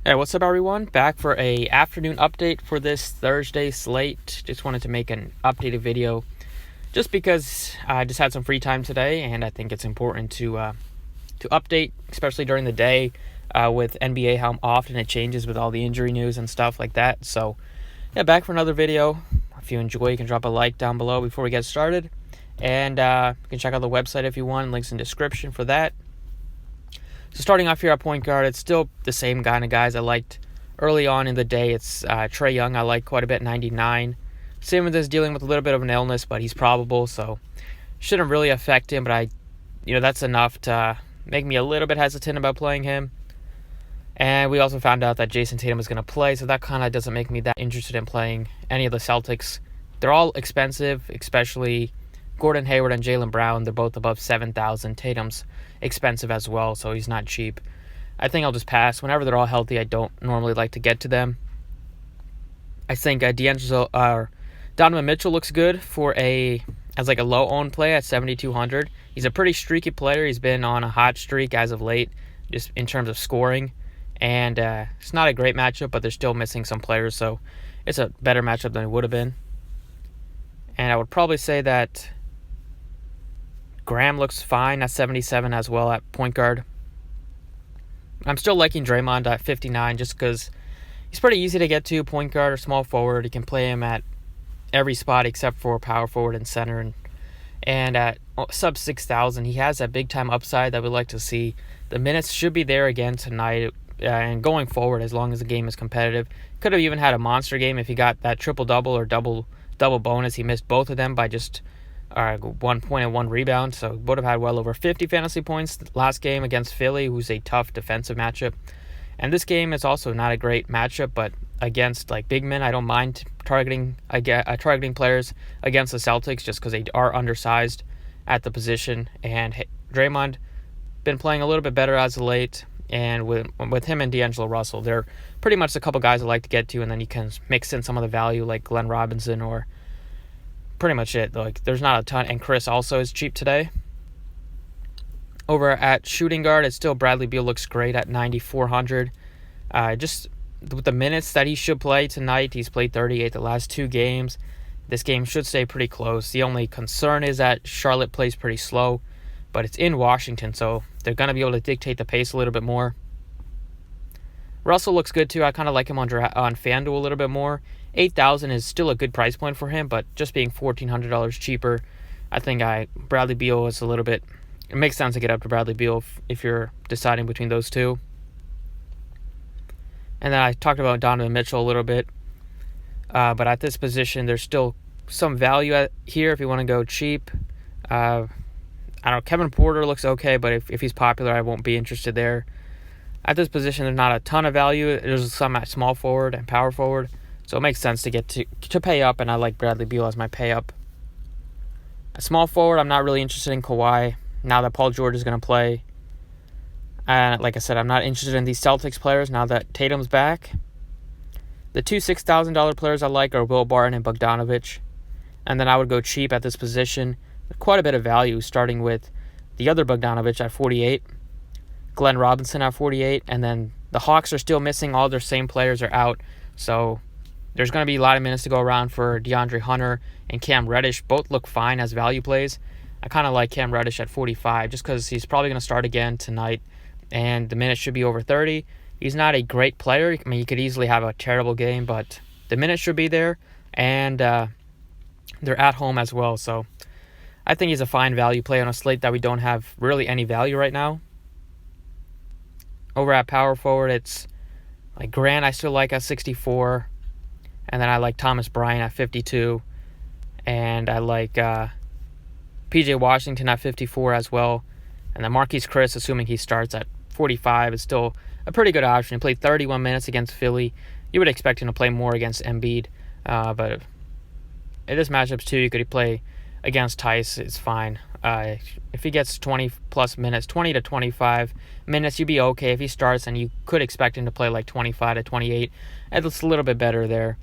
Hey, what's up, everyone? Back for a afternoon update for this Thursday slate. Just wanted to make an updated video just because I just had some free time today, and I think it's important to update, especially during the day with NBA, how often it changes with all the injury news and stuff like that. So, yeah, back for another video. If you enjoy, you can drop a like down below before we get started, and you can check out the website if you want. Links in the description for that. So starting off here at point guard, it's still the same kind of guys I liked early on in the day. It's Trae Young, I like quite a bit, 99. Simmons is dealing with a little bit of an illness, but he's probable, so shouldn't really affect him. But that's enough to make me a little bit hesitant about playing him. And we also found out that Jason Tatum is going to play, so that kind of doesn't make me that interested in playing any of the Celtics. They're all expensive, especially Gordon Hayward and Jaylen Brown. They're both above 7,000. Tatum's expensive as well, so he's not cheap. I think I'll just pass. Whenever they're all healthy, I don't normally like to get to them. I think Donovan Mitchell looks good as a low-owned play at 7,200. He's a pretty streaky player. He's been on a hot streak as of late, just in terms of scoring. And it's not a great matchup, but they're still missing some players, so it's a better matchup than it would have been. And I would probably say that Graham looks fine at 77 as well at point guard. I'm still liking Draymond at 59 just because he's pretty easy to get to, point guard or small forward. You can play him at every spot except for power forward and center. And at sub 6,000, he has that big-time upside that we'd like to see. The minutes should be there again tonight and going forward as long as the game is competitive. Could have even had a monster game if he got that triple-double or double bonus. He missed both of them by just 1 point and 1 rebound, so would have had well over 50 fantasy points last game against Philly, who's a tough defensive matchup. And this game is also not a great matchup, but against big men, I don't mind targeting players against the Celtics just because they are undersized at the position. And Draymond been playing a little bit better as of late, and with him and D'Angelo Russell, they're pretty much a couple guys I like to get to, and then you can mix in some of the value like Glenn Robinson or pretty much it. There's not a ton, and Chris also is cheap today. Over at shooting guard, it's still Bradley Beal looks great at 9,400. Just with the minutes that he should play tonight, he's played 38 the last 2 games. This game should stay pretty close. The only concern is that Charlotte plays pretty slow, but it's in Washington, so they're going to be able to dictate the pace a little bit more. Russell looks good too. I kind of like him on FanDuel a little bit more. 8,000 is still a good price point for him, but just being $1,400 cheaper, I think Bradley Beal is a little bit. It makes sense to get up to Bradley Beal if you're deciding between those two. And then I talked about Donovan Mitchell a little bit, but at this position, there's still some value here if you want to go cheap. I don't know. Kevin Porter looks okay, but if he's popular, I won't be interested there. At this position, there's not a ton of value. There's some at small forward and power forward. So it makes sense to get to pay up, and I like Bradley Beal as my pay up. A small forward, I'm not really interested in Kawhi now that Paul George is going to play. And like I said, I'm not interested in these Celtics players now that Tatum's back. The two $6,000 players I like are Will Barton and Bogdanovic. And then I would go cheap at this position. Quite a bit of value, starting with the other Bogdanovic at 48, Glenn Robinson at 48, and then the Hawks are still missing. All their same players are out. So there's going to be a lot of minutes to go around for DeAndre Hunter and Cam Reddish. Both look fine as value plays. I kind of like Cam Reddish at 45 just because he's probably going to start again tonight, and the minutes should be over 30. He's not a great player. I mean, he could easily have a terrible game, but the minutes should be there, and they're at home as well. So I think he's a fine value play on a slate that we don't have really any value right now. Over at power forward, it's Grant I still like at 64. And then I like Thomas Bryant at 52. And I like P.J. Washington at 54 as well. And then Marquise Chris, assuming he starts at 45, is still a pretty good option. He played 31 minutes against Philly. You would expect him to play more against Embiid. But in this matchup too, you could play against Tice. It's fine. If he gets 20-plus minutes, 20 to 25 minutes, you'd be okay. If he starts, and you could expect him to play 25 to 28. It's a little bit better there.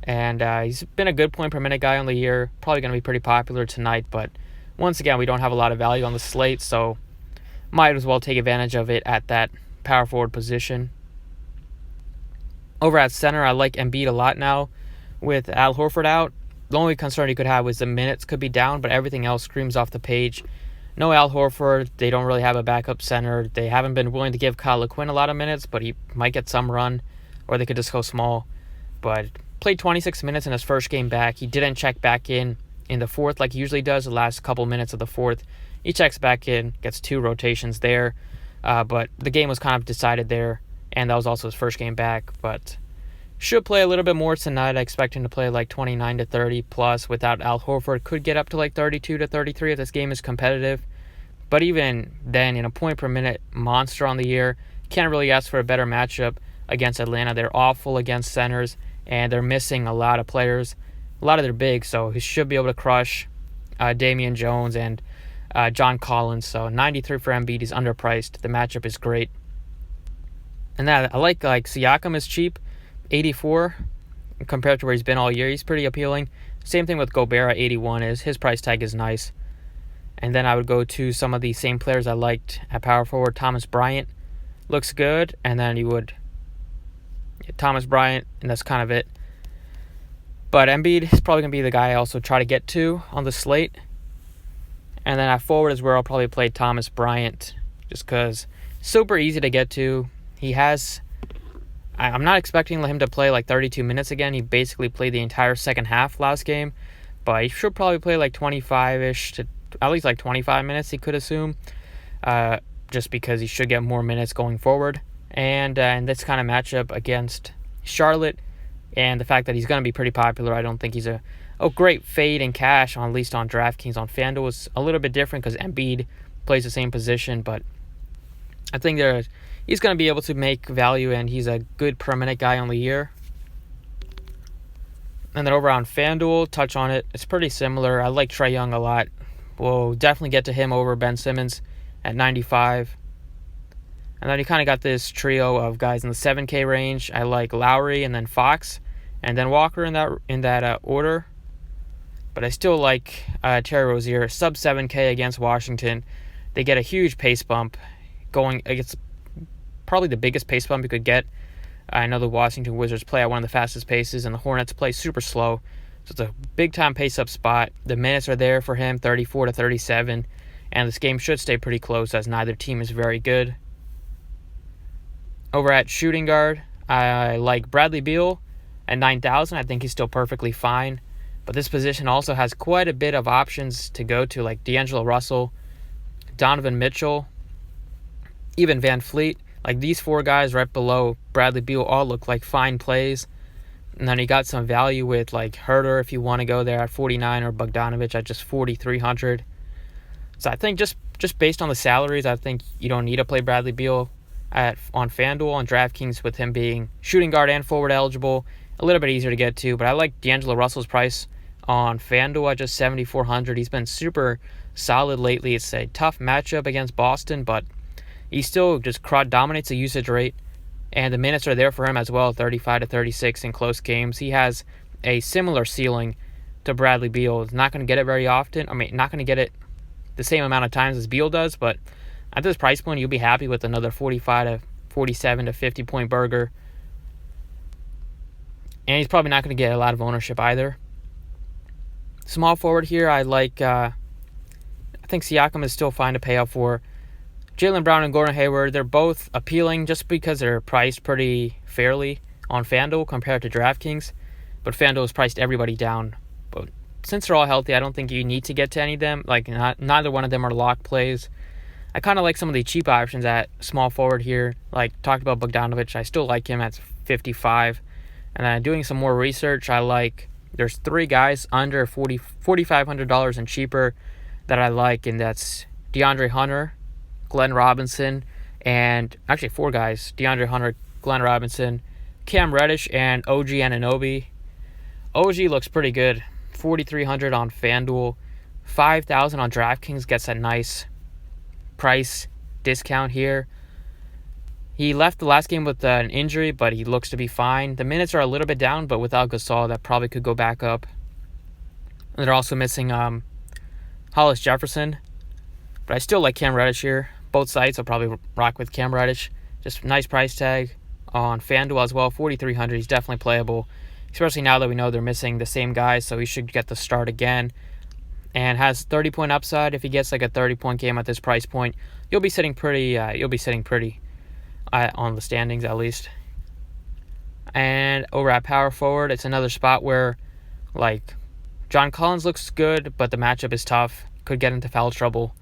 And he's been a good point per minute guy on the year. Probably going to be pretty popular tonight. But once again, we don't have a lot of value on the slate, so might as well take advantage of it at that power forward position. Over at center, I like Embiid a lot now with Al Horford out. The only concern you could have was the minutes could be down, but everything else screams off the page. No Al Horford. They don't really have a backup center. They haven't been willing to give Kyle LeQuinn a lot of minutes, but he might get some run, or they could just go small. But played 26 minutes in his first game back. He didn't check back in the fourth like he usually does the last couple minutes of the fourth. He checks back in, gets 2 rotations there. But the game was kind of decided there, and that was also his first game back. But should play a little bit more tonight. I expect him to play like 29 to 30 plus without Al Horford. Could get up to like 32 to 33 if this game is competitive. But even then, in a point per minute monster on the year, can't really ask for a better matchup against Atlanta. They're awful against centers, and they're missing a lot of players. A lot of their bigs, so he should be able to crush Damian Jones and John Collins. So 93 for Embiid. He's underpriced. The matchup is great. And that I like Siakam is cheap. 84 compared to where he's been all year. He's pretty appealing. Same thing with Gobert at 81 is his price tag is nice. And then I would go to some of the same players I liked at power forward. Thomas Bryant looks good, and then you would Thomas Bryant, and that's kind of it. But Embiid is probably going to be the guy I also try to get to on the slate. And then at forward is where I'll probably play Thomas Bryant, just because super easy to get to. He has I'm not expecting him to play like 32 minutes again. He basically played the entire second half last game. But he should probably play like 25-ish to at least like 25 minutes, he could assume. Just because he should get more minutes going forward. And in this kind of matchup against Charlotte, and the fact that he's going to be pretty popular, I don't think he's a great fade in cash, at least on DraftKings. On FanDuel is a little bit different because Embiid plays the same position. But I think he's going to be able to make value, and he's a good permanent guy on the year. And then over on FanDuel, touch on it. It's pretty similar. I like Trae Young a lot. We'll definitely get to him over Ben Simmons at 95. And then you kind of got this trio of guys in the 7K range. I like Lowry and then Fox, and then Walker in that order. But I still like Terry Rozier, sub 7K against Washington. They get a huge pace bump going. It's probably the biggest pace bump you could get. I know the Washington Wizards play at one of the fastest paces, and the Hornets play super slow. So it's a big-time pace-up spot. The minutes are there for him, 34 to 37. And this game should stay pretty close as neither team is very good. Over at shooting guard, I like Bradley Beal at 9,000. I think he's still perfectly fine. But this position also has quite a bit of options to go to, like D'Angelo Russell, Donovan Mitchell, even Van Fleet. Like these 4 guys right below Bradley Beal all look like fine plays. And then you got some value with like Herter if you want to go there at 49, or Bogdanovich at just 4,300. So I think just based on the salaries, I think you don't need to play Bradley Beal on FanDuel. On DraftKings, with him being shooting guard and forward eligible, a little bit easier to get to. But I like D'Angelo Russell's price on FanDuel at just 7,400. He's been super solid lately. It's a tough matchup against Boston, but he still just dominates the usage rate. And the minutes are there for him as well, 35 to 36 in close games. He has a similar ceiling to Bradley Beal. He's not going to get it very often. Not going to get it the same amount of times as Beal does, but at this price point, you'll be happy with another 45 to 47 to 50 point burger. And he's probably not going to get a lot of ownership either. Small forward here, I think Siakam is still fine to pay up for. Jaylen Brown and Gordon Hayward, they're both appealing just because they're priced pretty fairly on FanDuel compared to DraftKings. But FanDuel has priced everybody down. But since they're all healthy, I don't think you need to get to any of them. Like, neither one of them are lock plays. I kind of like some of the cheap options at small forward here. Like, talked about Bogdanovich. I still like him at 55. And then doing some more research, there's 3 guys under $4,500 and cheaper that I like. And that's DeAndre Hunter, Glenn Robinson, and actually 4 guys: DeAndre Hunter, Glenn Robinson, Cam Reddish, and OG Anunoby. OG looks pretty good. 4,300 on FanDuel, 5,000 on DraftKings. Gets a nice price discount here. He left the last game with an injury, but he looks to be fine. The minutes are a little bit down, but without Gasol, that probably could go back up. And they're also missing Hollis Jefferson, but I still like Cam Reddish here. Both sites, I'll probably rock with Cam Reddish. Just nice price tag. on FanDuel as well, 4,300. He's definitely playable, especially now that we know they're missing the same guys, so he should get the start again. And has 30-point upside. If he gets like a 30-point game at this price point, you'll be sitting pretty. On the standings at least. And over at power forward, it's another spot where, like, John Collins looks good, but the matchup is tough. Could get into foul trouble.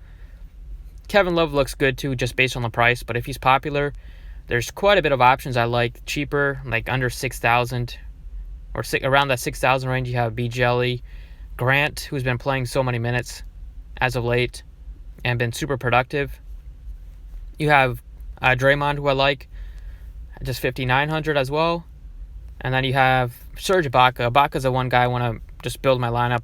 Kevin Love looks good too, just based on the price. But if he's popular, there's quite a bit of options I like. Cheaper, like under 6,000 or around that 6,000 range. You have B. Jelly, Grant, who's been playing so many minutes as of late and been super productive. You have Draymond, who I like, just 5,900 as well. And then you have Serge Ibaka. Ibaka's the one guy I want to just build my lineup,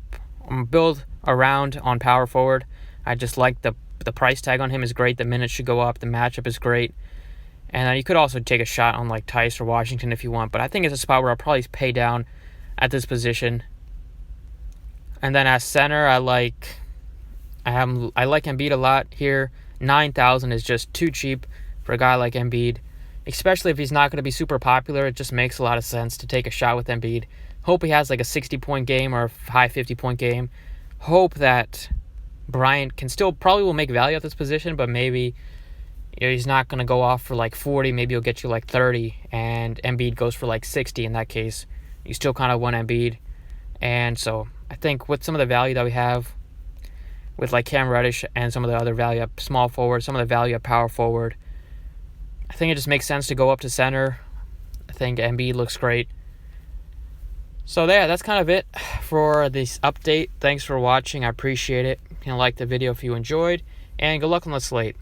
build around on power forward. I just like the price tag on him is great. The minutes should go up. The matchup is great. And then you could also take a shot on like Tice or Washington if you want. But I think it's a spot where I'll probably pay down at this position. And then as center, I like Embiid a lot here. 9,000 is just too cheap for a guy like Embiid, especially if he's not going to be super popular. It just makes a lot of sense to take a shot with Embiid. Hope he has like a 60-point game or a high 50-point game. Hope that Bryant probably will make value at this position, but maybe he's not going to go off for like 40. Maybe he'll get you like 30, and Embiid goes for like 60. In that case, you still kind of want Embiid. And so I think with some of the value that we have with like Cam Reddish and some of the other value at small forward, some of the value at power forward, I think it just makes sense to go up to center. I think Embiid looks great. So yeah, that's kind of it for this update. Thanks for watching. I appreciate it. You can like the video if you enjoyed, and good luck on the slate.